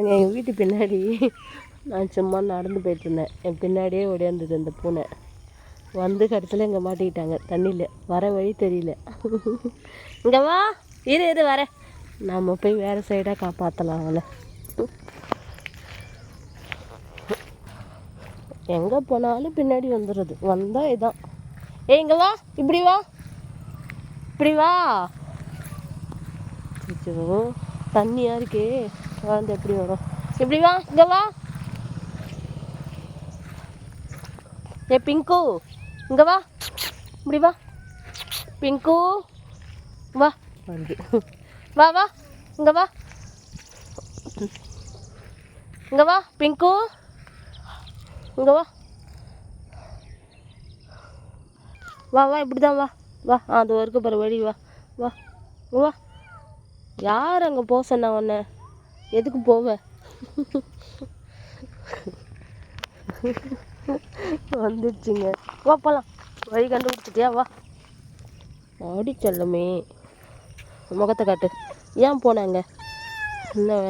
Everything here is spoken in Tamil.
எங்கள் வீட்டு பின்னாடி நான் சும்மா நடந்து போயிட்டுருந்தேன். என் பின்னாடியே ஓடியாந்தது அந்த பூனை. வந்து கடைசியில் இங்கே மாட்டிக்கிட்டாங்க தண்ணியில். வர வழி தெரியல. இங்கே வா, இரு வரேன். நாம் போய் வேறு சைடாக காப்பாற்றலாம் அவளை. எங்கே போனாலும் பின்னாடி வந்துடுறது. வந்தால் இதான். இங்கே வா, இப்படி வா, இப்படி வா. ஐயோ, தண்ணியாக இருக்கே, குழந்தை எப்படி வரும்? இப்படி வா, இங்கே வா. ஏ பிங்கு, இங்கே வா, இப்படி வா. பிங்கு வா, வந்து வா வா, இங்கே வா, இங்கே வா பிங்கு, இங்கே வா வா வா, இப்படி தான் வா வா. அது வரைக்கும் பாரு வழி. வா வா வா. யார் அங்கே போக சொன்னா உன்னை? எதுக்கு போவ? வந்துடுச்சுங்க. வா போகலாம். வழி கண்டுபிடிச்சிட்டியா? வா. ஆடி செல்லமே, முகத்தை காட்டு. ஏன் போனாங்க? என்ன